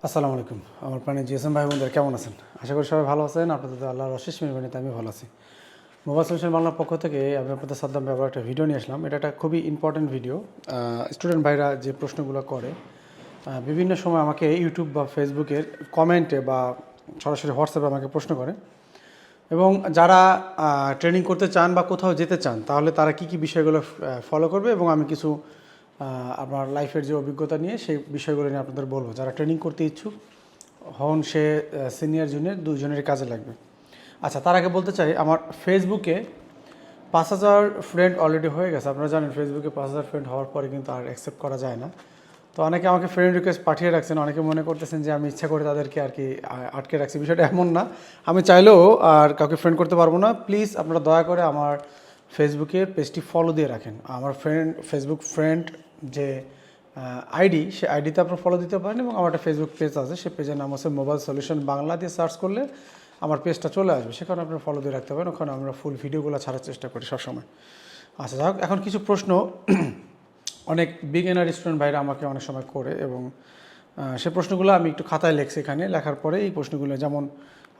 আসসালামু আলাইকুম। আমার প্রাণের জিএসএম ভাই বোনদের কেমন আছেন? আশা করি সবাই ভালো আছেন। আপনাদের আল্লাহর অশেষ মেহরবানিতে আমি ভালো আছি। মোবাইল সলিউশন বাংলার পক্ষ থেকে আমি আপনাদের সাদ্দাম ব্যবহার একটা ভিডিও নিয়ে আসলাম। এটা একটা খুবই ইম্পর্টেন্ট ভিডিও। স্টুডেন্ট ভাইরা যে প্রশ্নগুলো করে বিভিন্ন সময় আমাকে ইউটিউব বা ফেসবুকের কমেন্টে বা সরাসরি হোয়াটসঅ্যাপে আমাকে প্রশ্ন করে, এবং যারা ট্রেনিং করতে চান বা কোথাও যেতে চান তাহলে তারা কী কী বিষয়গুলো ফলো করবে, এবং আমি কিছু আপনার লাইফের যে অভিজ্ঞতা নিয়ে সেই বিষয়গুলো নিয়ে আপনাদের বলবো। যারা ট্রেনিং করতে ইচ্ছুক হন, সে সিনিয়র জুনিয়র দুজনেরই কাজে লাগবে। আচ্ছা, তার আগে বলতে চাই, আমার ফেসবুকে 5,000 ফ্রেন্ড অলরেডি হয়ে গেছে। আপনারা জানেন ফেসবুকে 5,000 ফ্রেন্ড হওয়ার পরে কিন্তু আর অ্যাকসেপ্ট করা যায় না। তো অনেকে আমাকে ফ্রেন্ড রিকোয়েস্ট পাঠিয়ে রাখছেন, অনেকে মনে করতেছেন যে আমি ইচ্ছা করে তাদেরকে আর কি আটকে রাখছি। বিষয়টা এমন না, আমি চাইলেও আর কাউকে ফ্রেন্ড করতে পারবো না। প্লিজ আপনারা দয়া করে আমার ফেসবুকের পেজটি ফলো দিয়ে রাখেন। আমার ফেসবুক ফ্রেন্ড যে আইডি, সে আইডিতে আপনারা ফলো দিতে পারেন, এবং আমার একটা ফেসবুক পেজ আছে, সে পেজের নাম হচ্ছে মোবাইল সলিউশন বাংলা দিয়ে সার্চ করলে আমার পেজটা চলে আসবে, সেখানে আপনারা ফলো দিয়ে রাখতে পারেন। ওখানে আমরা ফুল ভিডিওগুলো ছাড়ার চেষ্টা করি সবসময়। আচ্ছা, যাই হোক, এখন কিছু প্রশ্ন অনেক বিগিনার স্টুডেন্ট ভাইরা আমাকে অনেক সময় করে, এবং সে প্রশ্নগুলো আমি একটু খাতায় লেখছি। এখানে লেখার পরে এই প্রশ্নগুলো যেমন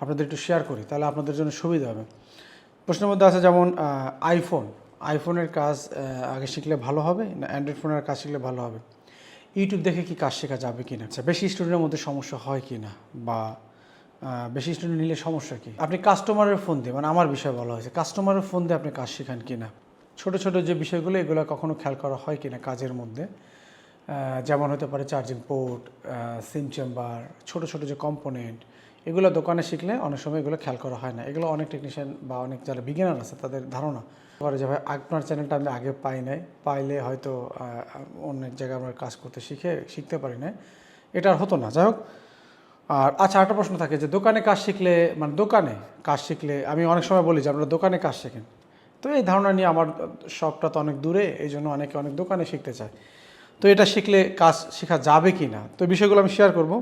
আপনাদের একটু শেয়ার করি, তাহলে আপনাদের জন্য সুবিধা হবে। প্রশ্নের মধ্যে আছে যেমন আইফোনের কাজ আগে শিখলে ভালো হবে না অ্যান্ড্রয়েড ফোনের কাজ শিখলে ভালো হবে, ইউটিউব দেখে কি কাজ শেখা যাবে কি না, আচ্ছা বেশি স্টুডেন্টের মধ্যে সমস্যা হয় কি না, বা বেশি স্টুডেন্ট নিলে সমস্যা কি, আপনি কাস্টমারের ফোন দিয়ে, মানে আমার বিষয় বলা হয়েছে, কাস্টমারের ফোন দিয়ে আপনি কাজ শেখান কি না, ছোটো ছোটো যে বিষয়গুলো এগুলো কখনো খেয়াল করা হয় কি না কাজের মধ্যে, যেমন হতে পারে চার্জিং পোর্ট, সিম চেম্বার, ছোটো ছোটো যে কম্পোনেন্ট, এগুলো দোকানে শিখলে অনেক সময় এগুলো খেয়াল করা হয় না। এগুলো অনেক টেকনিশিয়ান বা অনেক যারা বিগিনার আছে তাদের ধারণা করে যে ভাই আপনার চ্যানেলটা আমি আগে পাই নাই, পাইলে হয়তো অনেক জায়গায় আমরা কাজ করতে শিখতে পারি না, এটা আর হতো না। যাই হোক, আর আচ্ছা, একটা প্রশ্ন থাকে যে দোকানে কাজ শিখলে, মানে দোকানে কাজ শিখলে, আমি অনেক সময় বলি যে আপনারা দোকানে কাজ শেখেন। তো এই ধারণা নিয়ে আমার শপটা তো অনেক দূরে, এই জন্য অনেকে অনেক দোকানে শিখতে চায়। তো এটা শিখলে কাজ শেখা যাবে কি না, তো বিষয়গুলো আমি শেয়ার করব।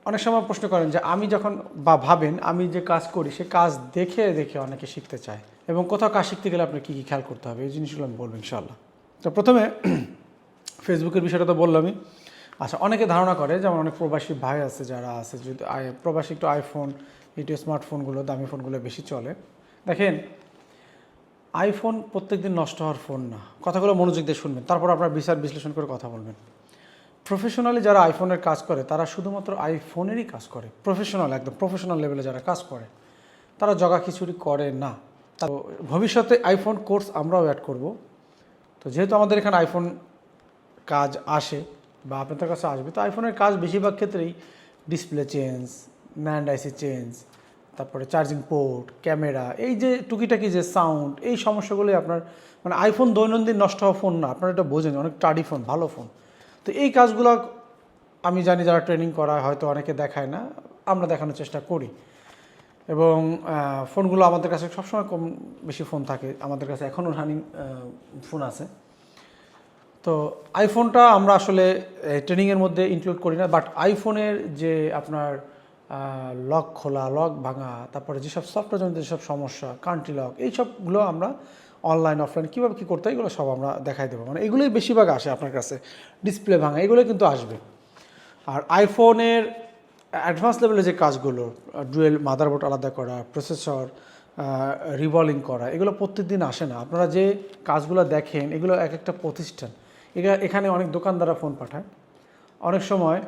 অনেক সময় প্রশ্ন করেন যে আমি যখন বা ভাবেন আমি যে কাজ করি সে কাজ দেখে দেখে অনেকে শিখতে চায়, এবং কোথাও কাজ শিখতে গেলে আপনার কী কী খেয়াল করতে হবে এই জিনিসগুলো আমি বলবো ইনশাআল্লাহ। তো প্রথমে ফেসবুকের বিষয়টা তো বললামই। আচ্ছা, অনেকে ধারণা করে, যেমন অনেক প্রবাসী ভাই আছে যারা আছে, যদি প্রবাসী একটু আইফোন, একটু স্মার্টফোনগুলো, দামি ফোনগুলো বেশি চলে। দেখেন, আইফোন প্রত্যেক দিন নষ্ট হওয়ার ফোন না। কথাগুলো মনোযোগ দিয়ে শুনবেন, তারপর আপনার বিচার বিশ্লেষণ করে কথা বলবেন। প্রফেশনালি যারা আইফোনের কাজ করে তারা শুধুমাত্র আইফোনেরই কাজ করে। প্রফেশনাল, একদম প্রফেশনাল লেভেলে যারা কাজ করে তারা জগা খিচুড়ি করে না। তো ভবিষ্যতে আইফোন কোর্স আমরাও অ্যাড করব। তো যেহেতু আমাদের এখানে আইফোন কাজ আসে বা আপনাদের কাছে আসবে, তো আইফোনের কাজ বেশিরভাগ ক্ষেত্রেই ডিসপ্লে চেঞ্জ, ন্যান্ড আইসি চেঞ্জ, তারপরে চার্জিং পোর্ট, ক্যামেরা, এই যে টুকিটাকি যে সাউন্ড, এই সমস্যাগুলোই আপনার, মানে আইফোন দৈনন্দিন নষ্ট হওয়া ফোন না, আপনারা এটা বোঝেন, অনেক টাডি ফোন, ভালো ফোন। তো এই কাজগুলো আমি জানি যারা ট্রেনিং করা হয়তো অনেকে দেখায় না, আমরা দেখানোর চেষ্টা করি। এবং ফোনগুলো আমাদের কাছে সবসময় কম বেশি ফোন থাকে, আমাদের কাছে এখনও রানিং ফোন আছে। তো আইফোনটা আমরা আসলে ট্রেনিংয়ের মধ্যে ইনক্লুড করি না, বাট আইফোনের যে আপনার লক খোলা, লক ভাঙা, তারপরে যেসব সফটওয়্যার যেসব সমস্যা, কান্ট্রি লক, এইসবগুলো আমরা অনলাইন অফলাইন কীভাবে কী করতে হয় এগুলো সব আমরা দেখাই দেবো। মানে এগুলোই বেশিরভাগ আসে আপনার কাছে, ডিসপ্লে ভাঙা এগুলো কিন্তু আসবে। আর আইফোনের অ্যাডভান্স লেভেলে যে কাজগুলো, ডুয়েল মাদারবোর্ড আলাদা করা, প্রসেসর রিভলভিং করা, এগুলো প্রত্যেক দিন আসে না। আপনারা যে কাজগুলো দেখেন এগুলো এক একটা প্রতিষ্ঠান, এখানে অনেক দোকানদাররা ফোন পাঠায়। অনেক সময়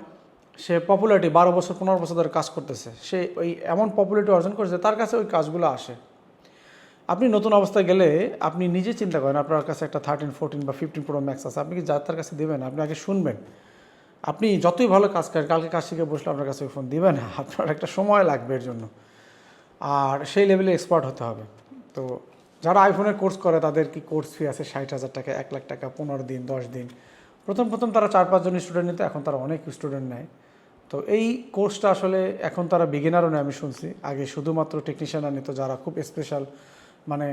সে পপুলারিটি 12 বছর 15 বছর ধরে কাজ করতেছে, সে ওই এমন পপুলারিটি অর্জন করেছে, তার কাছে ওই কাজগুলো আসে। আপনি নতুন অবস্থায় গেলে আপনি নিজে চিন্তা করেন, আপনার কাছে একটা 13, 14 বা 15 প্রো ম্যাক্স আছে, আপনি কি তার কাছে দেবেন? আপনি আগে শুনবেন। আপনি যতই ভালো কাজ করেন, কালকে কাজ শিখে বসলে আপনার কাছে ওই ফোন দিবেন না, আপনার একটা সময় লাগবে এর জন্য, আর সেই লেভেলে এক্সপার্ট হতে হবে। তো যারা আইফোনের কোর্স করে তাদের কি কোর্স ফি আছে 60,000 টাকা, 1 লাখ টাকা, 15 দিন, 10 দিন। প্রথম তারা 4-5 জন স্টুডেন্ট নিত, এখন তারা অনেক স্টুডেন্ট নেয়। তো এই কোর্সটা আসলে এখন তারা বিগিনারও নেয়, আমি শুনছি। আগে শুধুমাত্র টেকনিশিয়ানরা নিত যারা খুব স্পেশাল, মানে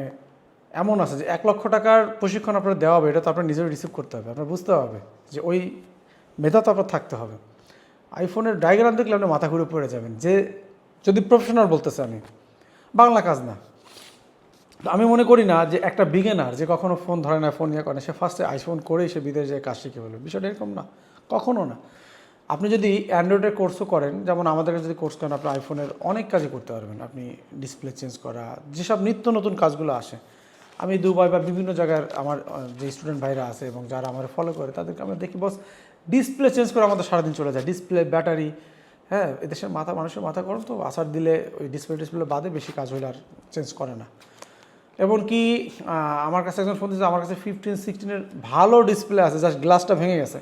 এমন আছে যে 1 লক্ষ টাকার প্রশিক্ষণ আপনার দেওয়া হবে, এটা তো আপনার নিজেও রিসিভ করতে হবে, আপনার বুঝতে হবে যে ওই মেধা তো আপনার থাকতে হবে। আইফোনের ডায়াগ্রাম দেখলে আপনি মাথা ঘুরে পড়ে যাবেন, যে যদি প্রফেশনাল বলতেছে, আমি বাংলা কাজ না। আমি মনে করি না যে একটা বিগিনার যে কখনো ফোন ধরে না, ফোন ইয়ে করে না, সে ফার্স্টে আইফোন করেই সে বিদেশে যায় কাজ শিখে বলবে, বিষয়টা এরকম না, কখনো না। আপনি যদি অ্যান্ড্রয়েডের কোর্সও করেন, যেমন আমাদের কাছে যদি কোর্স করেন, আপনি আইফোনের অনেক কাজই করতে পারবেন। আপনি ডিসপ্লে চেঞ্জ করা, যেসব নিত্য নতুন কাজগুলো আসে, আমি দুবাই বা বিভিন্ন জায়গার আমার যে স্টুডেন্ট ভাইরা আছে এবং যারা আমার ফলো করে তাদেরকে আমরা দেখি বস ডিসপ্লে চেঞ্জ করে আমাদের সারাদিন চলে যায়। ডিসপ্লে, ব্যাটারি, হ্যাঁ, এদেশের মানুষের মাথা গরম, তো আসার দিলে ওই ডিসপ্লে বাদে বেশি কাজ হলে আর চেঞ্জ করে না। এমনকি আমার কাছে একজন ফোন দিয়েছে, আমার কাছে 15-16-এর ভালো ডিসপ্লে আছে, জাস্ট গ্লাসটা ভেঙে গেছে,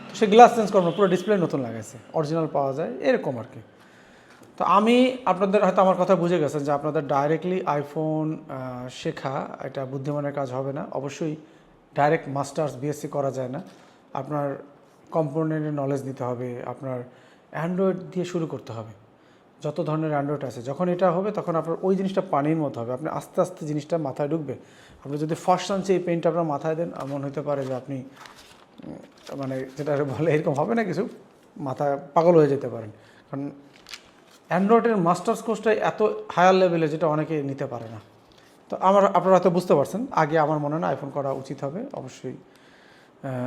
তো সে গ্লাস চেঞ্জ করবো না, পুরো ডিসপ্লে নতুন লাগাইছে, অরিজিনাল পাওয়া যায় এরকম আর কি। তো আমি আপনাদের হয়তো আমার কথা বুঝে গেছেন যে আপনাদের ডাইরেক্টলি আইফোন শেখা এটা বুদ্ধিমানের কাজ হবে না। অবশ্যই ডাইরেক্ট মাস্টার্স বিএসসি করা যায় না, আপনার কম্পোনেন্টের নলেজ নিতে হবে, আপনার অ্যান্ড্রয়েড দিয়ে শুরু করতে হবে। যত ধরনের অ্যান্ড্রয়েড আছে, যখন এটা হবে তখন আপনার ওই জিনিসটা পানির মতো হবে, আপনি আস্তে আস্তে জিনিসটা মাথায় ঢুকবে। আপনি যদি ফার্স্ট চান্সে এই পেনটা আপনার মাথায় দেন, এমন হতে পারে যে আপনি মানে যেটা বলে এরকম হবে না, কিছু মাথা পাগল হয়ে যেতে পারেন। কারণ অ্যান্ড্রয়েডের মাস্টার্স কোর্সটাই এত হায়ার লেভেলে, যেটা অনেকে নিতে পারে না। তো আপনারা হয়তো বুঝতে পারছেন, আগে আমার মনে হয় না আইফোন করা উচিত হবে। অবশ্যই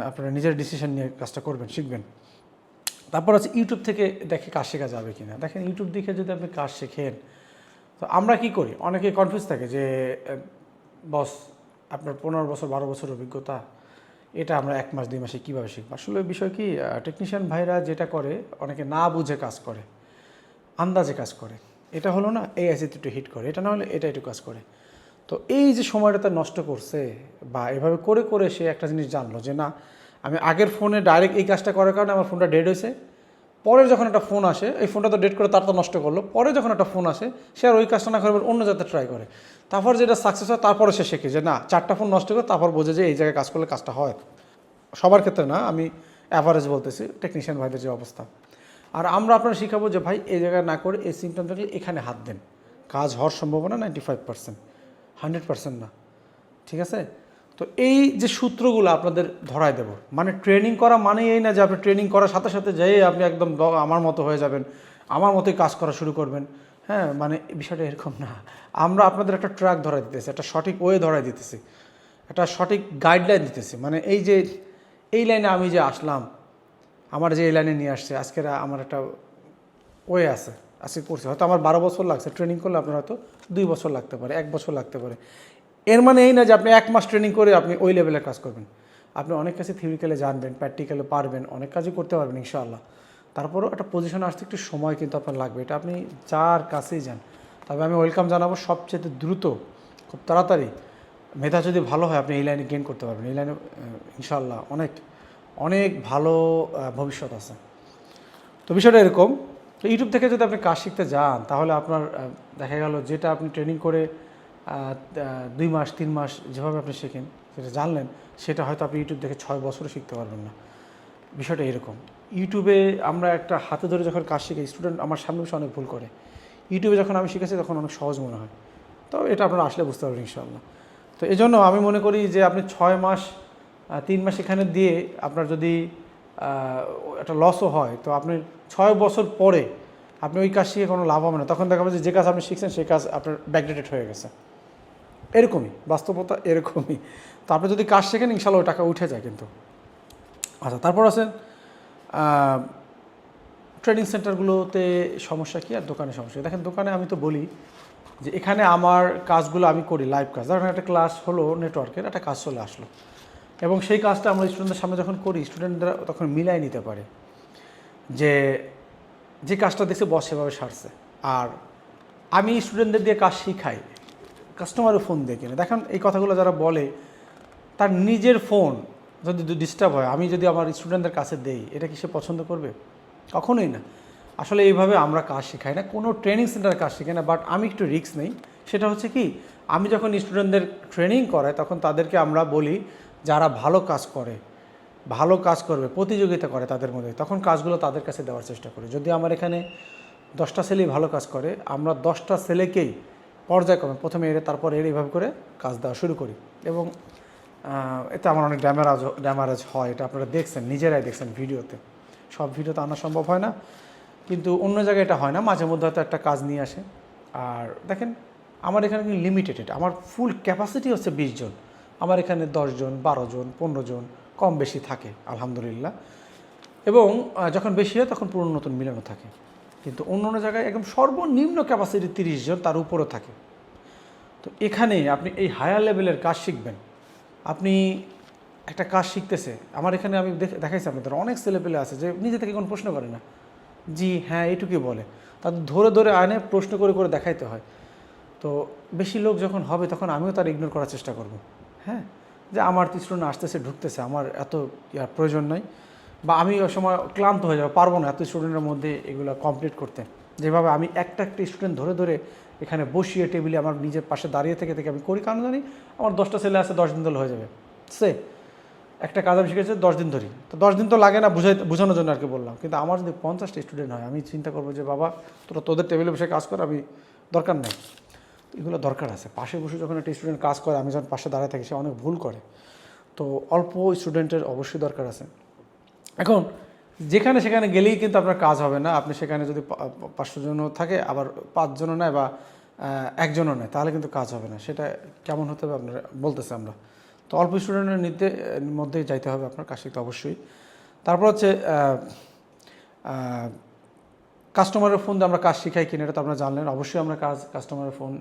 আপনারা নিজের ডিসিশন নিয়ে কাজটা করবেন, শিখবেন। তারপর হচ্ছে ইউটিউব থেকে দেখে কাজ শেখা যাবে কি না। দেখেন, ইউটিউব দেখে যদি আপনি কাজ শেখেন, তো আমরা কি করি, অনেকে কনফিউজ থাকে যে বস আপনার 15 বছর 12 বছর অভিজ্ঞতা, এটা আমরা 1 মাস 2 মাসে কীভাবে শিখবো। আসলে বিষয় কি, টেকনিশিয়ান ভাইরা যেটা করে, অনেকে না বুঝে কাজ করে, আন্দাজে কাজ করে। এটা হলো না, এই আইসিতে একটু হিট করে, এটা না হলে এটা একটু কাজ করে। তো এই যে সময়টা তার নষ্ট করছে, বা এভাবে করে করে সে একটা জিনিস জানলো যে না, আমি আগের ফোনে ডাইরেক্ট এই কাজটা করার কারণে আমার ফোনটা ডেড হয়েছে, পরে যখন একটা ফোন আসে, এই ফোনটা তো ডেড করে তার তো নষ্ট করলো, পরে যখন একটা ফোন আসে সে আর ওই কাজটা না করে অন্য যাতে ট্রাই করে, তারপর যেটা সাকসেস হয় তারপরে সে শেখে যে না, 4টা ফোন নষ্ট করে তারপর বোঝে যে এই জায়গায় কাজ করলে কাজটা হয়। সবার ক্ষেত্রে না, আমি অ্যাভারেজ বলতেছি, টেকনিশিয়ান ভাইদের যে অবস্থা। আর আমরা আপনারা শিখাবো যে ভাই এই জায়গায় না করে এই সিমটম থাকলে এখানে হাত দেন, কাজ হওয়ার সম্ভাবনা 95%, 100% না। ঠিক আছে? তো এই যে সূত্রগুলো আপনাদের ধরায় দেব, মানে ট্রেনিং করা মানে এই না যে আপনি ট্রেনিং করার সাথে সাথে যেয়ে আপনি একদম আমার মতো হয়ে যাবেন, আমার মতোই কাজ করা শুরু করবেন। হ্যাঁ, মানে বিষয়টা এরকম না। আমরা আপনাদের একটা ট্র্যাক ধরাই দিতেছি, একটা সঠিক ওয়ে ধরাই দিতেছি, একটা সঠিক গাইডলাইন দিতেছি। মানে এই যে এই লাইনে আমি যে আসলাম, আমার যে এই লাইনে নিয়ে আসছে, আজকের আমার একটা ওয়ে আছে, আজকে করছি, হয়তো আমার 12 বছর লাগছে ট্রেনিং করলে, আপনার হয়তো 2 বছর লাগতে পারে, 1 বছর লাগতে পারে। এর মানে এই না যে আপনি 1 মাস ট্রেনিং করে আপনি ওই লেভেলের কাজ করবেন। আপনি অনেক কাছে থিওরিক্যালে জানবেন, প্র্যাকটিক্যালে পারবেন, অনেক কাজই করতে পারবেন ইনশাআল্লাহ। তারপরেও একটা পজিশনে আসতে একটু সময় কিন্তু আপনার লাগবে, এটা আপনি যার কাছেই যান। তবে আমি ওয়েলকাম জানাবো সবচেয়ে দ্রুত, খুব তাড়াতাড়ি মেধা যদি ভালো হয়, আপনি এই লাইনে গেইন করতে পারবেন। এই লাইনে ইনশাআল্লাহ অনেক অনেক ভালো ভবিষ্যৎ আছে। তো বিষয়টা এরকম, তো ইউটিউব থেকে যদি আপনি কাজ শিখতে যান, তাহলে আপনার দেখা গেল যেটা আপনি ট্রেনিং করে 2 মাস 3 মাস যেভাবে আপনি শেখেন, সেটা জানলেন, সেটা হয়তো আপনি ইউটিউব দেখে 6 বছরও শিখতে পারবেন না। বিষয়টা এরকম। ইউটিউবে আমরা একটা হাতে ধরে যখন কাজ শিখি, স্টুডেন্ট আমার সামনে বসে অনেক ভুল করে, ইউটিউবে যখন আমি শিখেছি তখন অনেক সহজ মনে হয়। তো এটা আপনারা আসলে বুঝতে পারবেন ইনশাআল্লাহ। তো এই জন্য আমি মনে করি যে আপনি 6 মাস 3 মাস এখানে দিয়ে আপনার যদি একটা লসও হয়, তো আপনি 6 বছর পরে আপনি ওই কাজ শিখে কোনো লাভ হবে না। তখন দেখা যাবে যে কাজ আপনি শিখছেন সেই কাজ আপনার ব্যাকডেটেড হয়ে গেছে। এরকমই বাস্তবতা, এরকমই। তো আপনি যদি কাজ শেখেন, ইনশাআল্লাহ ওই টাকা উঠে যায় কিন্তু। আচ্ছা, তারপর আছেন ট্রেনিং সেন্টারগুলোতে সমস্যা কী আর দোকানে সমস্যা। দেখেন, দোকানে আমি তো বলি যে এখানে আমার কাজগুলো আমি করি, লাইভ কাজ। ধরেন একটা ক্লাস হলো নেটওয়ার্কের, একটা কাজ চলে আসলো, এবং সেই কাজটা আমরা স্টুডেন্টদের সামনে যখন করি, স্টুডেন্টরা তখন মিলাই নিতে পারে যে যে কাজটা দেখছে বস সেভাবে সারছে। আর আমি স্টুডেন্টদের দিয়ে কাজ শিখাই, কাস্টমারের ফোন দিয়ে কিনে। দেখেন, এই কথাগুলো যারা বলে, তার নিজের ফোন যদি ডিস্টার্ব হয়, আমি যদি আমার স্টুডেন্টদের কাছে দেই, এটা কি সে পছন্দ করবে? কখনোই না। আসলে এইভাবে আমরা কাজ শেখাই না, কোনো ট্রেনিং সেন্টারে কাজ শেখাই না। বাট আমি একটু রিস্ক নেই। সেটা হচ্ছে কি, আমি যখন স্টুডেন্টদের ট্রেনিং করাই, তখন তাদেরকে আমরা বলি যারা ভালো কাজ করে, ভালো কাজ করবে, প্রতিযোগিতা করে তাদের মধ্যে, তখন কাজগুলো তাদের কাছে দেওয়ার চেষ্টা করি। যদি আমার এখানে 10টা ছেলেই ভালো কাজ করে, আমরা 10টা ছেলেকেই পর্যায়ক্রমে প্রথমে এর, তারপর এর, এইভাবে করে কাজ দেওয়া শুরু করি। এবং এতে আমার অনেক ড্যামারেজ হয়, এটা আপনারা দেখছেন, নিজেরাই দেখছেন ভিডিওতে। সব ভিডিওতে আনা সম্ভব হয় না, কিন্তু অন্য জায়গায় এটা হয় না, মাঝে মধ্যে হয়তো একটা কাজ নিয়ে আসে। আর দেখেন, আমার এখানে কিন্তু লিমিটেড, আমার ফুল ক্যাপাসিটি হচ্ছে 20 জন। আমার এখানে 10 জন, 12 জন, 15 জন কম বেশি থাকে আলহামদুলিল্লাহ। এবং যখন বেশি হয় তখন পুরনো নতুন মিলানো থাকে। কিন্তু অন্য অন্য জায়গায় একদম সর্বনিম্ন ক্যাপাসিটি 30 জন, তার উপরও থাকে। তো এখানে আপনি এই হায়ার লেভেলের কাজ শিখবেন। আপনি একটা কাজ শিখতেছে, আমার এখানে আমি দেখাইছি আপনাদের অনেক ছেলেপেলে আছে যে নিজে থেকে কোনো প্রশ্ন করে না, জি হ্যাঁ এইটুকুই বলে, তাদের ধরে ধরে আনে প্রশ্ন করে করে দেখাইতে হয়। তো বেশি লোক যখন হবে তখন আমিও তার ইগনোর করার চেষ্টা করব, হ্যাঁ, যে আমার স্টুডেন্ট আসতেছে ঢুকতেছে, আমার এত প্রয়োজন নাই, বা আমি ওই সময় ক্লান্ত হয়ে যাবো, পারবো না এত স্টুডেন্টের মধ্যে এগুলো কমপ্লিট করতে। যেভাবে আমি একটা একটা স্টুডেন্ট ধরে ধরে এখানে বসিয়ে টেবিলে আমার নিজের পাশে দাঁড়িয়ে থেকে থেকে আমি করি, কারণ জানি আমার 10টা ছেলে আছে, 10 দিন ধরে হয়ে যাবে। সে একটা কাজ আমি শিখেছি 10 দিন ধরি, তো 10 দিন তো লাগে না বোঝানোর জন্য আর কি বললাম। কিন্তু আমার যদি 50টা স্টুডেন্ট হয়, আমি চিন্তা করবো যে বাবা তোদের টেবিলে বসে কাজ কর, আমি দরকার নেই। এগুলো দরকার আছে। পাশে বসে যখন একটা স্টুডেন্ট কাজ করে, আমি যখন পাশে দাঁড়ায় থাকি, সে অনেক ভুল করে। তো অল্প স্টুডেন্টের অবশ্যই দরকার আছে। এখন যেখানে সেখানে গেলেই কিন্তু আপনার কাজ হবে না। আপনি সেখানে যদি 500 জনও থাকে, আবার 5 জনও নেয় বা একজনও নেয়, তাহলে কিন্তু কাজ হবে না। সেটা কেমন হতে হবে আপনারা বলতেছে আমরা। তো অল্প স্টুডেন্টের মধ্যেই যাইতে হবে আপনার কাজ শিখতে অবশ্যই। তারপর হচ্ছে কাস্টমারের ফোন দিয়ে আমরা কাজ শিখাই কিনা, এটা তো আপনারা জানলেন। অবশ্যই আমরা কাস্টমারের ফোন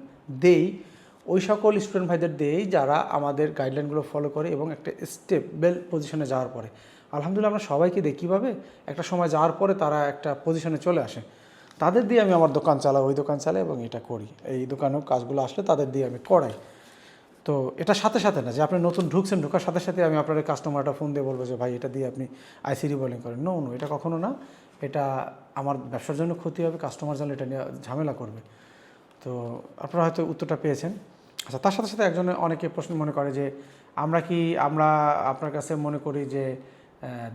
দেই, ওই সকল স্টুডেন্ট ভাইদের দেই যারা আমাদের গাইডলাইনগুলো ফলো করে এবং একটা স্টেবল পজিশনে যাওয়ার পরে। আলহামদুলিল্লাহ আমরা সবাইকে দেখি কীভাবে একটা সময় যাওয়ার পরে তারা একটা পজিশনে চলে আসে। তাদের দিয়ে আমি আমার দোকান চালাই, ওই দোকান চালাই এবং এটা করি। এই দোকানেও কাজগুলো আসলে তাদের দিয়ে আমি করাই। তো এটা সাথে সাথে না যে আপনি নতুন ঢুকছেন, ঢোকার সাথে সাথে আমি আপনার কাস্টমারটা ফোন দিয়ে বলবো যে ভাই এটা দিয়ে আপনি আইসিডি বোলিং করেন। নো, এটা কখনো না। এটা আমার ব্যবসার জন্য ক্ষতি হবে, কাস্টমার জানলে এটা নিয়ে ঝামেলা করবে। তো আপনারা হয়তো উত্তরটা পেয়েছেন। আচ্ছা, তার সাথে সাথে অনেকে প্রশ্ন মনে করে যে আমরা আপনার কাছে মনে করি যে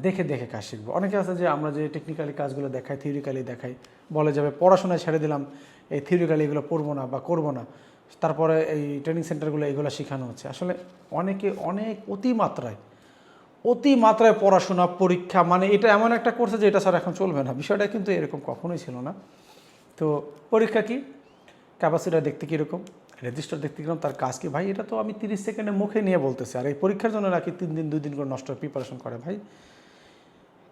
দেখে দেখে কাজ শিখবো। অনেকে আছে যে আমরা যে টেকনিক্যালি কাজগুলো দেখাই, থিওরিক্যালি দেখাই, বলে যাবে পড়াশোনায় ছেড়ে দিলাম, এই থিওরিক্যালি এগুলো পড়বো না বা করবো না, তারপরে এই ট্রেনিং সেন্টারগুলো এগুলো শেখানো হচ্ছে। আসলে অনেকে অতিমাত্রায় পড়াশোনা, পরীক্ষা, মানে এটা এমন একটা করছে যে এটা স্যার এখন চলবে না। বিষয়টা কিন্তু এরকম কখনোই ছিল না। তো পরীক্ষা কি, ক্যাপাসিটার দেখতে কীরকম, রেজিস্টার দেখতে কীরকম, তার কাজ কি, ভাই এটা তো আমি 30 সেকেন্ডে মুখে নিয়ে বলতেছি। আর এই পরীক্ষার জন্য নাকি 3 দিন 2 দিন করে নষ্ট প্রিপারেশন করে। ভাই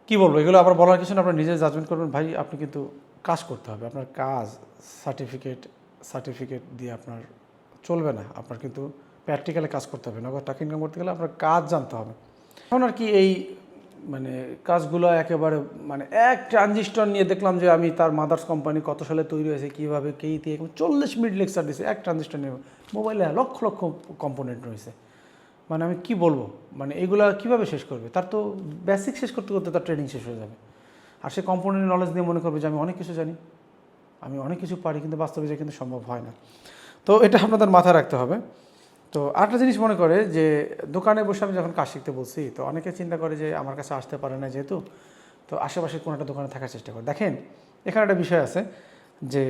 কি বলবো, এগুলো আবার বলার কিছু না, আপনার নিজে জাজমেন্ট করবেন। ভাই আপনি কিন্তু কাজ করতে হবে, আপনার কাজ সার্টিফিকেট দিয়ে আপনার চলবে না। আপনার কিন্তু প্র্যাকটিক্যালে কাজ করতে হবে। নগদ টাকা ইনকাম করতে গেলে আপনার কাজ জানতে হবে। এখন আর কি এই মানে কাজগুলো একেবারে মানে এক ট্রানজিস্টর নিয়ে দেখলাম যে আমি তার মাদার্স কোম্পানি কত সালে তৈরি হয়েছে, কীভাবে কে দিয়ে 40 মিনিট লেকচার দিয়েছে এক ট্রানজিস্টর নিয়ে। মোবাইলে লক্ষ লক্ষ কম্পোনেন্ট রয়েছে, মানে আমি কি বলবো, মানে এগুলা কিভাবে শেষ করবে? তার তো বেসিক শেষ করতে করতে তার ট্রেনিং শেষ হয়ে যাবে। আর সে কম্পোনেন্ট নলেজ দিয়ে মনে করবে যে আমি অনেক কিছু জানি, আমি অনেক কিছু পারি, কিন্তু বাস্তবে যে কিন্তু সম্ভব হয় না। তো এটা আপনাদের মাথায় রাখতে হবে। তো আরেকটা জিনিস মনে করে যে দোকানে বসে আমি যখন কাজ শিখতে বলছি, তো অনেকে চিন্তা করে যে আমার কাছে আসতে পারে না যেহেতু, তো আশেপাশে কোনো একটা দোকানে থাকার চেষ্টা করে। দেখেন এখানে একটা বিষয় আছে যে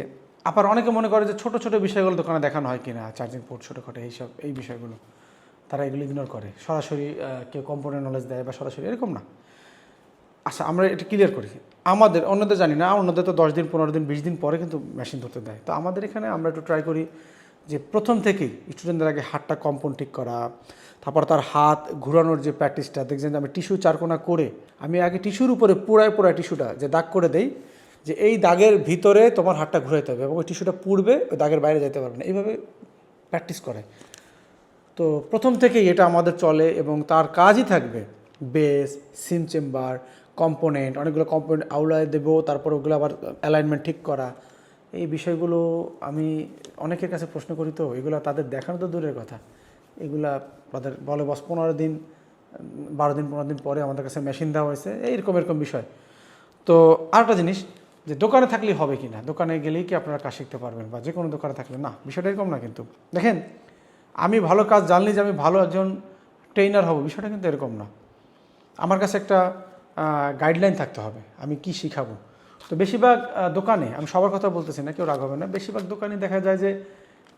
আবার অনেকে মনে করে যে ছোটো ছোটো বিষয়গুলো দোকানে দেখানো হয় কিনা, চার্জিং পোর্ট ছোটোখাটো এই বিষয়গুলো তারা এগুলো ইগনোর করে। সরাসরি কেউ কম্পোনেন্ট নলেজ দেয় বা সরাসরি এরকম না। আচ্ছা, আমরা এটা ক্লিয়ার করি। অন্যদের জানি না, অন্যদের তো 10 দিন 15 দিন 20 দিন পরে কিন্তু মেশিন ধরতে দেয়। তো আমাদের এখানে আমরা একটু ট্রাই করি যে প্রথম থেকেই স্টুডেন্টদের আগে হাতটা কম্পন ঠিক করা, তারপর তার হাত ঘুরানোর যে প্র্যাকটিসটা, দেখছেন যে আমি টিস্যু চারকোনা করে আমি আগে টিস্যুর উপরে পুরায় টিস্যুটা যে দাগ করে দেই, যে এই দাগের ভিতরে তোমার হাতটা ঘুরাইতে হবে এবং ওই টিস্যুটা পুড়বে, ওই দাগের বাইরে যেতে পারবে না, এইভাবে প্র্যাকটিস করে। তো প্রথম থেকেই এটা আমাদের চলে এবং তার কাজই থাকবে বেস, সিম চেম্বার, কম্পোনেন্ট, অনেকগুলো কম্পোনেন্ট আউলায় দেবো, তারপর ওগুলো আবার অ্যালাইনমেন্ট ঠিক করা। এই বিষয়গুলো আমি অনেকের কাছে প্রশ্ন করি, তো এগুলো তাদের দেখানো তো দূরের কথা, এগুলা তাদের বলে বস 15 দিন 15 দিন পরে আমাদের কাছে মেশিন দেওয়া হয়েছে, এরকম বিষয়। তো আরেকটা জিনিস যে দোকানে থাকলেই হবে কি না, দোকানে গেলেই কি আপনারা কাজ শিখতে পারবেন বা যে কোনো দোকানে থাকলে না, বিষয়টা এরকম না। কিন্তু দেখেন আমি ভালো কাজ জানলেই যে আমি ভালো একজন ট্রেনার হব, বিষয়টা কিন্তু এরকম না। আমার কাছে একটা গাইডলাইন থাকতে হবে আমি কি শিখাবো। তো বেশিরভাগ দোকানে, আমি সবার কথা বলতেছি না, কেউ রাগ হবে না, বেশিরভাগ দোকানে দেখা যায় যে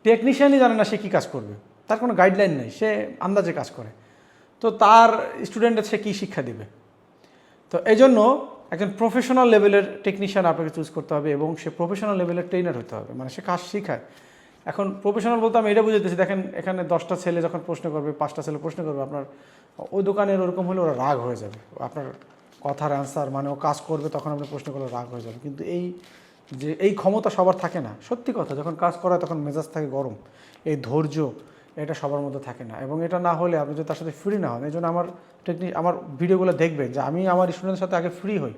টেকনিশিয়ানই জানে না সে কী কাজ করবে, তার কোনো গাইডলাইন নেই, সে আন্দাজে কাজ করে। তো তার স্টুডেন্টের সে কী শিক্ষা দিবে? তো এই জন্য একজন প্রফেশনাল লেভেলের টেকনিশিয়ান আপনাকে চুজ করতে হবে এবং সে প্রফেশনাল লেভেলের ট্রেনার হতে হবে, মানে সে কাজ শিখায়। এখন প্রফেশনাল বলতে আমি এটা বুঝাইতেছি, দেখেন এখানে 10টা ছেলে যখন প্রশ্ন করবে, 5টা ছেলে প্রশ্ন করবে, আপনার ওই দোকানের ওরকম হলে ওরা রাগ হয়ে যাবে, আপনার কথার অ্যান্সার, মানে ও কাজ করবে তখন আপনি প্রশ্ন করলে রাগ হয়ে যাবে, কিন্তু এই ক্ষমতা সবার থাকে না। সত্যি কথা, যখন কাজ করা হয় তখন মেজাজ থাকে গরম, এই ধৈর্য এটা সবার মধ্যে থাকে না। এবং এটা না হলে আপনি যদি তার সাথে ফ্রি না হন, এই জন্য আমার ভিডিওগুলো দেখবেন যে আমি আমার স্টুডেন্টের সাথে আগে ফ্রি হই,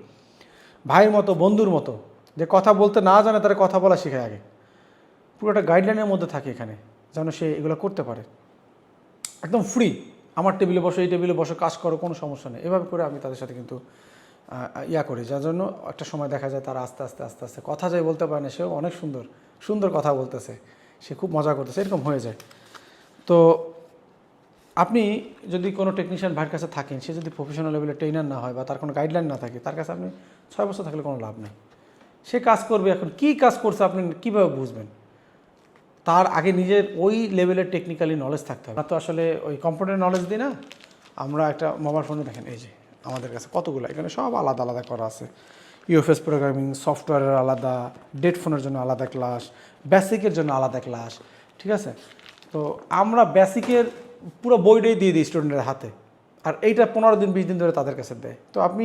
ভাইয়ের মতো, বন্ধুর মতো। যে কথা বলতে না জানে তারা কথা বলা শেখায় আগে, পুরোটা গাইডলাইনের মধ্যে থাকে এখানে, যেন সে এগুলো করতে পারে একদম ফ্রি। আমার টেবিলে বসো, এই টেবিলে বসো, কাজ করো, কোনো সমস্যা নেই। এভাবে করে আমি তাদের সাথে কিন্তু করি, যার জন্য একটা সময় দেখা যায় তারা আস্তে আস্তে আস্তে আস্তে কথা যাই বলতে পারে না, সেও অনেক সুন্দর সুন্দর কথা বলতেছে, সে খুব মজা করতেছে, এরকম হয়ে যায়। তো আপনি যদি কোনো টেকনিশিয়ান ভাইয়ের কাছে থাকেন, সে যদি প্রফেশনাল লেভেলে ট্রেনার না হয় বা তার কোনো গাইডলাইন না থাকে, তার কাছে আপনি 6 বছর থাকলে কোনো লাভ নেই। সে কাজ করবে, এখন কী কাজ করছে আপনি কীভাবে বুঝবেন? তার আগে নিজের ওই লেভেলের টেকনিক্যালি নলেজ থাকতে হবে। আমরা তো আসলে ওই কম্পিউটার নলেজ দিই না, আমরা একটা মোবাইল ফোনে দেখেন, এই যে আমাদের কাছে কতগুলো, এখানে সব আলাদা আলাদা করা আছে। ইউএফএস প্রোগ্রামিং, সফটওয়্যারের আলাদা, ডেট ফোনের জন্য আলাদা ক্লাস, বেসিকের জন্য আলাদা ক্লাস, ঠিক আছে? তো আমরা বেসিকের পুরো বইটাই দিয়ে দিই স্টুডেন্টের হাতে, আর এইটা 15 দিন 20 দিন ধরে তাদের কাছে দেয়। তো আপনি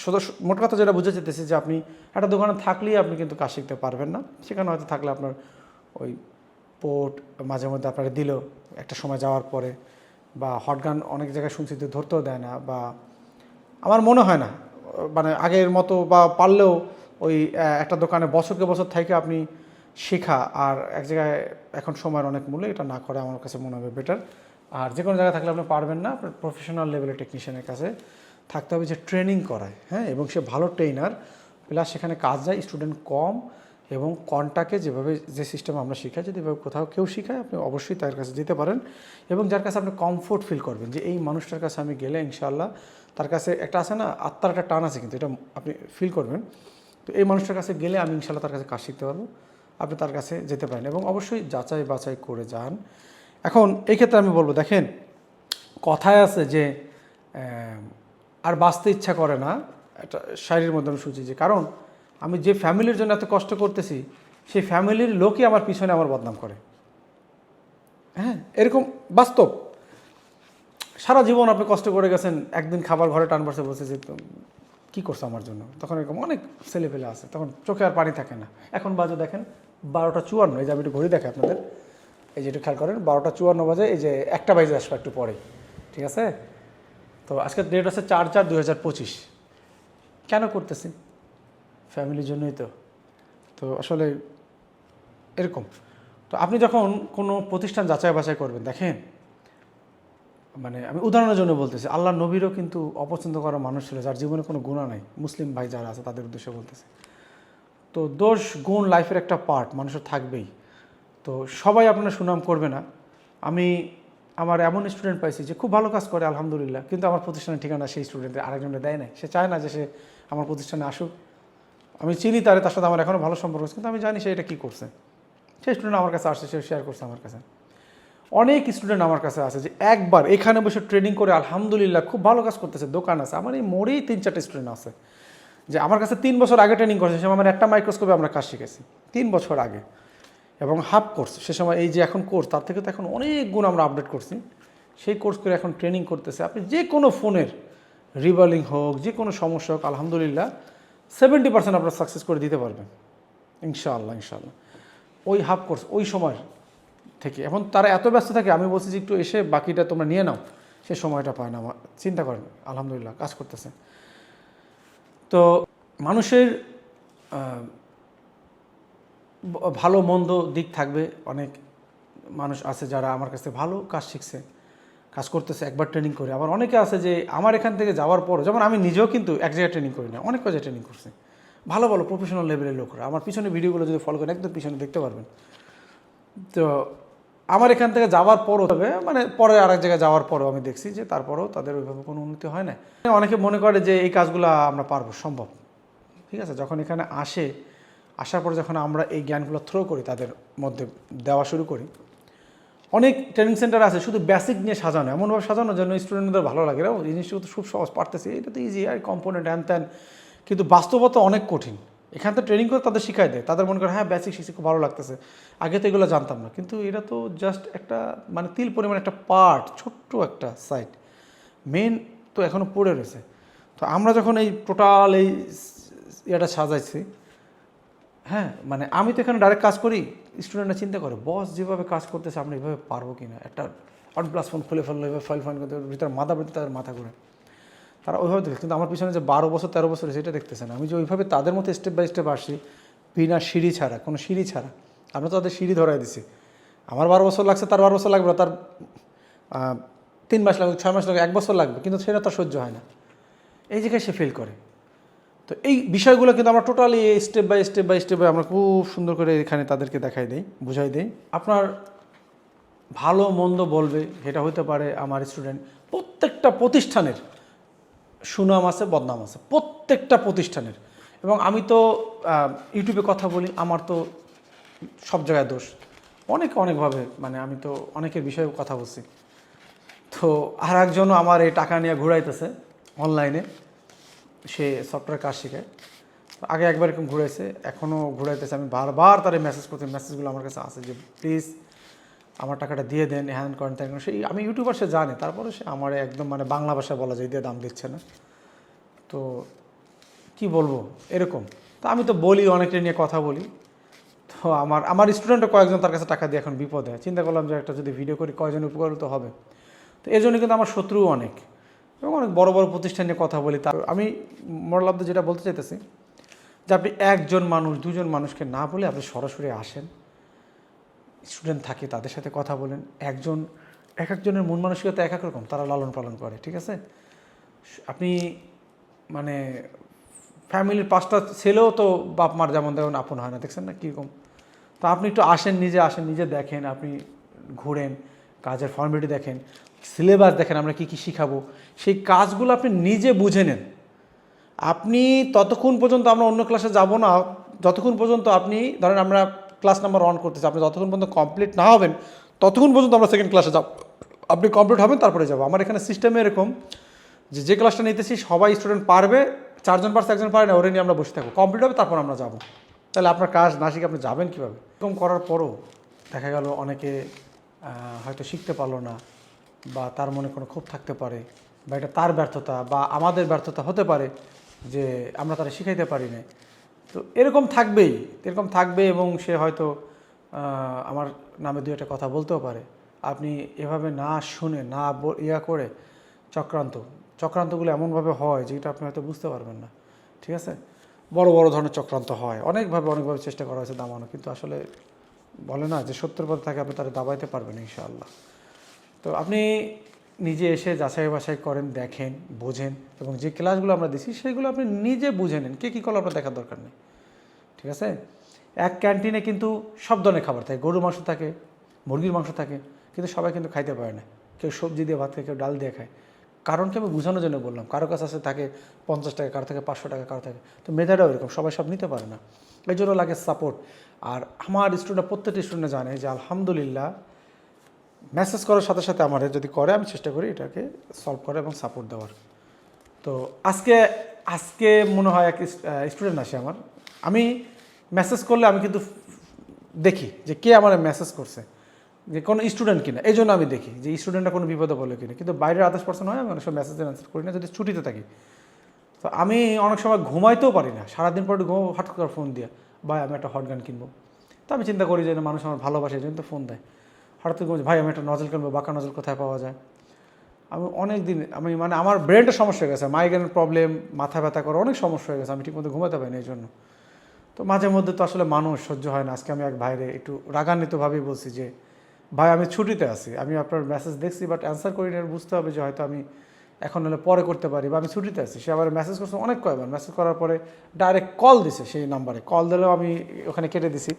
শুধু মোট কথা যেটা বুঝে যেতেছি যে আপনি একটা দোকানে থাকলেই আপনি কিন্তু কাজ শিখতে পারবেন না। সেখানে হয়তো থাকলে আপনার ওই পোর্ট মাঝে মধ্যে আপনাকে দিল একটা সময় যাওয়ার পরে, বা হটগান অনেক জায়গায় শুনছি যে ধরতেও দেয় না, বা আমার মনে হয় না মানে আগের মতো, বা পারলেও ওই একটা দোকানে বছরকে বছর থেকে আপনি শেখা আর এক জায়গায় এখন সময়ের অনেক মূল্য, এটা না করে আমার কাছে মনে হবে বেটার। আর যে কোনো জায়গায় থাকলে আপনি পারবেন না, আপনার প্রফেশনাল লেভেলের টেকনিশিয়ানের কাছে থাকতে হবে, যে ট্রেনিং করায়, হ্যাঁ, এবং সে ভালো ট্রেনার, প্লাস সেখানে কাজ যায়, স্টুডেন্ট কম, এবং কন্টাকে যেভাবে যে সিস্টেম আমরা শিখাই, যদি এভাবে কোথাও কেউ শিখায় আপনি অবশ্যই তার কাছে যেতে পারেন, এবং যার কাছে আপনি কমফোর্ট ফিল করবেন যে এই মানুষটার কাছে আমি গেলে ইনশাআল্লাহ, তার কাছে একটা আছে না, আত্মার একটা টান আছে, কিন্তু এটা আপনি ফিল করবেন। তো এই মানুষটার কাছে গেলে আমি ইনশাআল্লাহ তার কাছে কাজ শিখতে পারবো, আপনি তার কাছে যেতে পারেন, এবং অবশ্যই যাচাই বাছাই করে যান। এখন এই ক্ষেত্রে আমি বলবো, দেখেন কথায় আছে যে আর বাঁচতে ইচ্ছা করে না, একটা শায়রির মধ্যে আমি শুনছি, যে কারণ আমি যে ফ্যামিলির জন্য এত কষ্ট করতেছি, সেই ফ্যামিলির লোকই আমার পিছনে আমার বদনাম করে। হ্যাঁ, এরকম বাস্তব। সারা জীবন আপনি কষ্ট করে গেছেন, একদিন খাবার ঘরে টান বসে বসে, যে কী করছো আমার জন্য, তখন এরকম অনেক ছেলেপেলে আছে, তখন চোখে আর পানি থাকে না। এখন বাজে দেখেন 12টা 54, এই যে আমি একটু ঘড়ি দেখে আপনাদের, এই যে একটু খেয়াল করেন, 12টা 54 বাজে, এই যে 1টা বাজে আসবে একটু পরে, ঠিক আছে? তো আজকের ডেট আছে 4/4/2025। কেন করতেছি? ফ্যামিলির জন্যই তো। তো আসলে এরকম। তো আপনি যখন কোনো প্রতিষ্ঠান যাচাই বাছাই করবেন, দেখেন মানে আমি উদাহরণের জন্য বলতেছি, আল্লাহ নবীরও কিন্তু অপছন্দ করা মানুষ ছিল যার জীবনে কোনো গুণা নাই, মুসলিম ভাই যারা আছে তাদের উদ্দেশ্যে বলতেছে। তো দোষ গুণ লাইফের একটা পার্ট, মানুষের থাকবেই। তো সবাই আপনার সুনাম করবে না। আমার এমন স্টুডেন্ট পাইছি যে খুব ভালো কাজ করে আলহামদুলিল্লাহ, কিন্তু আমার প্রতিষ্ঠানের ঠিকানা সেই স্টুডেন্টের আরেকজনে দেয় নাই। সে চায় না যে সে আমার প্রতিষ্ঠানে আসুক। আমি চিনি তার সাথে আমার এখনও ভালো সম্পর্ক আছে, কিন্তু আমি জানি সে এটা কী করছে। সেই স্টুডেন্ট আমার কাছে আসছে, সে শেয়ার করছে আমার কাছে। অনেক স্টুডেন্ট আমার কাছে আছে যে একবার এখানে বসে ট্রেনিং করে আলহামদুলিল্লাহ খুব ভালো কাজ করতেছে, দোকান আছে। আমার এই মোড়েই 3-4টা স্টুডেন্ট আছে যে আমার কাছে 3 বছর আগে ট্রেনিং করছে, সে আমার একটা মাইক্রোস্কোপে আমরা কাজ শিখেছি 3 বছর আগে, এবং হাফ কোর্স। সে সময় এই যে এখন কোর্স, তার থেকে তো এখন অনেক গুণ আমরা আপডেট করছি। সেই কোর্স করে এখন ট্রেনিং করতেছে। আপনি যে কোনো ফোনের রিভলিং হোক, যে কোনো সমস্যা হোক, আলহামদুলিল্লাহ 70% আপনারা সাকসেস করে দিতে পারবেন ইনশাআল্লাহ। ওই হাফ কোর্স ওই সময় থেকে, এখন তারা এত ব্যস্ত থাকে, আমি বলছি যে একটু এসে বাকিটা তোমরা নিয়ে নাও, সে সময়টা পায় না। আমার চিন্তা করেন, আলহামদুলিল্লাহ কাজ করতেছে। তো মানুষের ভালো মন্দ দিক থাকবে। অনেক মানুষ আছে যারা আমার কাছে ভালো কাজ শিখছে, কাজ করতেছে একবার ট্রেনিং করে। আবার অনেকে আছে যে আমার এখান থেকে যাওয়ার পর, যেমন আমি নিজেও কিন্তু এক জায়গায় ট্রেনিং করি না, অনেক জায়গায় ট্রেনিং করছি, ভালো ভালো প্রফেশনাল লেভেলের লোকরা। আমার পিছনে ভিডিওগুলো যদি ফলো করেন, একদম পিছনে দেখতে পারবেন। তো আমার এখান থেকে যাওয়ার পরও, তবে মানে পরে আরেক জায়গায় যাওয়ার পরেও আমি দেখছি যে তারপরেও তাদের ওইভাবে কোনো উন্নতি হয় না। অনেকে মনে করে যে এই কাজগুলো আমরা পারবো, সম্ভব, ঠিক আছে। যখন এখানে আসার পরে যখন আমরা এই জ্ঞানগুলো থ্রো করি, তাদের মধ্যে দেওয়া শুরু করি, অনেক ট্রেনিং সেন্টার আছে শুধু বেসিক নিয়ে সাজানো, এমনভাবে সাজানো যেন স্টুডেন্টদের ভালো লাগে, এই জিনিসটা তো খুব সহজ, পারতেছি, এটা তো ইজি, আর কম্পোনেন্ট হ্যান ত্যান, কিন্তু বাস্তবতা অনেক কঠিন। এখান থেকে ট্রেনিং করে তাদের শিখাই দেয়, তাদের মনে করে হ্যাঁ বেসিক শিখছি, খুব ভালো লাগতেছে, আগে তো এগুলো জানতাম না। কিন্তু এটা তো জাস্ট একটা মানে তিল পরিমাণ একটা পার্ট, ছোট্ট একটা সাইট, মেন তো এখনও পড়ে রয়েছে। তো আমরা যখন এই টোটাল এই ইয়েটা সাজাইছি, হ্যাঁ মানে আমি তো এখানে ডাইরেক্ট কাজ করি, স্টুডেন্টরা চিন্তা করে বস যেভাবে কাজ করতেছে আমরা এইভাবে পারবো কি না, একটা OnePlus ফোন খুলে ফেললো, এভাবে ফাইল করতে ভিতরে মাথা পেতে তাদের মাথা ঘুরে, তারা ওইভাবে দেখে। কিন্তু আমার পিছনে যে 12 বছর 13 বছর সেটা দেখতেছে না। আমি যে ওইভাবে তাদের মতো স্টেপ বাই স্টেপ আসছি, বিনা সিঁড়ি ছাড়া, কোনো সিঁড়ি ছাড়া। আমরা তো তাদের সিঁড়ি ধরাই দিছি। আমার 12 বছর লাগছে, তার 12 বছর লাগবে না, তার 3 মাস লাগবে, 6 মাস লাগবে, 1 বছর লাগবে, কিন্তু সেটা তো সহ্য হয় না। এই জায়গায় সে ফেল করে। তো এই বিষয়গুলো কিন্তু আমরা totally step by step by step আমরা খুব সুন্দর করে এখানে তাদেরকে দেখাই দেই, বুঝাই দেই। আপনার ভালো মন্দ বলবে, এটা হতে পারে আমার স্টুডেন্ট। প্রত্যেকটা প্রতিষ্ঠানের সুনাম আছে, বদনাম আছে, প্রত্যেকটা প্রতিষ্ঠানের। এবং আমি তো ইউটিউবে কথা বলি, আমার তো সব জায়গায় দোষ, অনেকভাবে, মানে আমি তো অনেকের বিষয়ে কথা বলছি। তো আর একজনও আমার এই টাকা নিয়ে ঘুরাইতেছে অনলাইনে, সে সফটওয়্যার কাজ শিখায়। আগে একবার এরকম ঘুরাইছে, এখনও ঘুরাইতেছে। আমি বারবার তার মেসেজ করতে, মেসেজগুলো আমার কাছে আছে যে প্লিজ আমার টাকাটা দিয়ে দেন, হ্যান করেন তাই। সেই আমি ইউটিউবার, সে জানে, তারপরে সে আমার একদম মানে বাংলা ভাষায় বলা যায় দিয়ে দাম দিচ্ছে না। তো কি বলবো এরকম। তো আমি তো বলি, অনেকটা নিয়ে কথা বলি। তো আমার স্টুডেন্টও কয়েকজন তার কাছে টাকা দিয়ে এখন বিপদে। চিন্তা করলাম যে একটা যদি ভিডিও করি কয়েকজন উপকার তো হবে। তো এই জন্য কিন্তু আমার শত্রুও অনেক, এবং অনেক বড় বড় প্রতিষ্ঠান নিয়ে কথা বলি। তার আমি মোরাল অফ দ্য যেটা বলতে চাইতেছি যে আপনি একজন মানুষ, দুজন মানুষকে না বলে আপনি সরাসরি আসেন, স্টুডেন্ট থাকে তাদের সাথে কথা বলেন। এক একজনের মন মানসিকতা এক এক রকম, তারা লালন পালন করে, ঠিক আছে। আপনি মানে ফ্যামিলির 5টা ছেলেও তো বাপ মার যেমন তেমন আপন হয় না, দেখছেন না কীরকম। তো আপনি একটু আসেন, নিজে দেখেন, আপনি ঘুরেন, কাজের ফর্মালিটি দেখেন, সিলেবাস দেখেন, আমরা কী কী শিখাবো, সেই কাজগুলো আপনি নিজে বুঝে নেন। আপনি ততক্ষণ পর্যন্ত, আমরা অন্য ক্লাসে যাব না যতক্ষণ পর্যন্ত আপনি ধরেন আমরা ক্লাস নাম্বার 1 করতেছি, আপনি যতক্ষণ পর্যন্ত কমপ্লিট না হবেন ততক্ষণ পর্যন্ত আমরা সেকেন্ড ক্লাসে যাব। আপনি কমপ্লিট হবেন তারপরে যাব। আমার এখানে সিস্টেমে এরকম যে ক্লাসটা নিতেছি সবাই স্টুডেন্ট পারবে, 4 জন পারছে, 1 জন পারে না, ওরে নিয়ে আমরা বসে থাকবো, কমপ্লিট হবে তারপর আমরা যাব। তাহলে আপনার কাজ না শিখে আপনি যাবেন কীভাবে? এরকম করার পরও দেখা গেল অনেকে হয়তো শিখতে পারলো না, বা তার মনে কোনো ক্ষোভ থাকতে পারে, বা এটা তার ব্যর্থতা বা আমাদের ব্যর্থতা হতে পারে যে আমরা তারা শিখাইতে পারি না। তো এরকম থাকবে, এবং সে হয়তো আমার নামে 2-একটা কথা বলতেও পারে। আপনি এভাবে না শুনে, না করে চক্রান্তগুলো এমনভাবে হয় যেটা আপনি হয়তো বুঝতে পারবেন না, ঠিক আছে। বড় ধরনের চক্রান্ত হয়, অনেকভাবে চেষ্টা করা হয়েছে দামানো, কিন্তু আসলে বলে না যে 70 পথ থাকে আপনি তারা দাবাইতে পারবেন ইনশাআল্লাহ। তো আপনি নিজে এসে যাচাই বাছাই করেন, দেখেন, বোঝেন, এবং যে ক্লাসগুলো আমরা দিচ্ছি সেগুলো আপনি নিজে বুঝে নেন, কে কী করলে আপনার দেখার দরকার নেই, ঠিক আছে। এক ক্যান্টিনে কিন্তু সব ধরনের খাবার থাকে, গরুর মাংস থাকে, মুরগির মাংস থাকে, কিন্তু সবাই কিন্তু খাইতে পারে না। কেউ সবজি দিয়ে ভাত খায়, কেউ ডাল দিয়ে খায়। কারণ কি আমি বোঝানোর জন্য বললাম, কারো কাছে আছে থাকে 50 টাকা, কারো থেকে 500 টাকা, কারো থাকে। তো মেধাটাও এরকম, সবাই সব নিতে পারে না, এই জন্য লাগে সাপোর্ট। আর আমার স্টুডেন্ট, প্রত্যেকটা স্টুডেন্ট জানে যে আলহামদুলিল্লাহ মেসেজ করার সাথে সাথে আমাদের যদি করে, আমি চেষ্টা করি এটাকে সলভ করা এবং সাপোর্ট দেওয়ার। তো আজকে মনে হয় এক স্টুডেন্ট আসে আমার, আমি মেসেজ করলে আমি কিন্তু দেখি যে কে আমার মেসেজ করছে, যে কোনো স্টুডেন্ট কিনা, এই জন্য আমি দেখি যে স্টুডেন্টরা কোনো বিপদে পড়লো কিনা। কিন্তু বাইরের আদার্স পার্সন হয় আমি অনেক সময় মেসেজের অ্যান্সার করি না, যদি ছুটিতে থাকি। তো আমি অনেক সময় ঘুমাইতেও পারি না, সারাদিন পরে হঠাৎ করে ফোন দিয়ে, ভাই আমি একটা হট গান কিনবো। তো আমি চিন্তা করি যে মানুষ আমার ভালোবাসে, এই জন্য তো ফোন দেয়। হঠাৎ করে ভাই আমি একটা নজল কিনবো, বাঁকা নজল কোথায় পাওয়া যায়। আমি মানে আমার ব্রেনটা সমস্যা হয়ে গেছে, মাইগ্রেনের প্রবলেম, মাথা ব্যথা করে অনেক সমস্যা হয়ে গেছে, আমি ঠিকমতো ঘুমাতে পারি না এই জন্য। তো মাঝে মধ্যে তো আসলে মানুষ সহ্য হয় না। আজকে আমি এক ভাইরে একটু রাগান্বিতভাবেই বলছি যে ভাই আমি ছুটিতে আছি, আমি আপনার মেসেজ দেখছি বাট অ্যান্সার করি না, বুঝতে হবে যে হয়তো আমি এখন হলে পরে করতে পারি, বা আমি ছুটিতে আছি। সে আবার মেসেজ করছে কয়েকবার, মেসেজ করার পরে ডাইরেক্ট কল দিছে, সেই নাম্বারে কল দিলেও আমি ওখানে কেটে দিছি,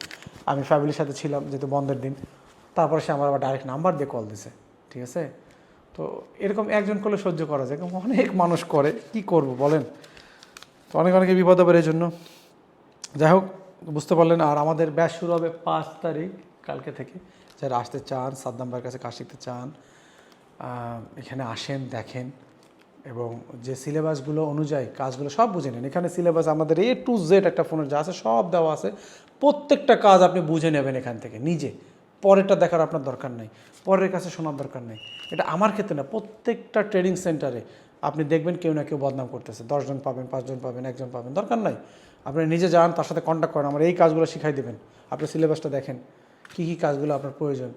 আমি ফ্যামিলির সাথে ছিলাম যেহেতু বন্ধের দিন। তারপরে সে আমার আবার ডাইরেক্ট নাম্বার দিয়ে কল দিছে, ঠিক আছে। তো এরকম একজন করলে সহ্য করা যায়, অনেক মানুষ করে, কি করব বলেন। তো অনেকে বিপদে পড়ে, এই জন্য যাই হোক বুঝতে পারলেন। আর আমাদের ব্যাচ শুরু হবে 5 তারিখ, কালকে থেকে। যারা আসতে চান, সাদ্দাম ভাইয়ের কাছে কাজ শিখতে চান, এখানে আসেন, দেখেন, এবং যে সিলেবাসগুলো অনুযায়ী কাজগুলো সব বুঝে নেন। এখানে সিলেবাস আমাদের A to Z একটা ফোনের যা আছে সব দেওয়া আছে, প্রত্যেকটা কাজ আপনি বুঝে নেবেন এখান থেকে নিজে। পরেরটা দেখার আপনার দরকার নেই, পরের কাছে শোনার দরকার নেই। এটা আমার ক্ষেত্রে না, প্রত্যেকটা ট্রেনিং সেন্টারে আপনি দেখবেন কেউ না কেউ বদনাম করতেছে, 10 জন পাবেন, 5 জন পাবেন, 1 জন পাবেন, দরকার নাই। আপনি নিজে যান, তার সাথে কন্ট্যাক্ট করেন, আমার এই কাজগুলো শিখাই দেবেন। আপনি সিলেবাসটা দেখেন কী কী কাজগুলো আপনার প্রয়োজন,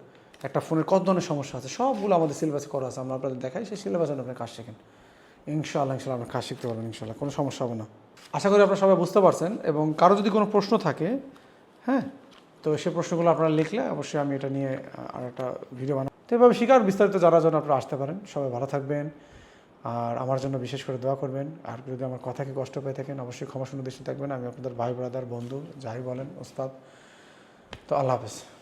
একটা ফোনের কত ধরনের সমস্যা আছে সবগুলো আমাদের সিলেবাসে করা আছে, আমরা আপনাদের দেখাই, সেই সিলেবাসে আপনি কাজ শেখেন। ইনশাআল্লাহ আপনার কাজ শিখতে পারবেন ইনশাআল্লাহ, কোনো সমস্যা হবে না। আশা করি আপনারা সবাই বুঝতে পারছেন, এবং কারো যদি কোনো প্রশ্ন থাকে, হ্যাঁ, তো সেই প্রশ্নগুলো আপনারা লিখলে অবশ্যই আমি এটা নিয়ে আর একটা ভিডিও বানাবো। তো এভাবে শিকার বিস্তারিত জানার জন্য আপনারা আসতে পারেন। সবাই ভালো থাকবেন, আর আমার জন্য বিশেষ করে দোয়া করবেন। আর যদি আমার কথাকে কষ্ট পেয়ে থাকেন অবশ্যই ক্ষমা সুন্দর দৃষ্টি থাকবেন। আমি আপনাদের ভাই ব্রাদার বন্ধু যাই বলেন, ওস্তাদ। তো আল্লাহ হাফেজ।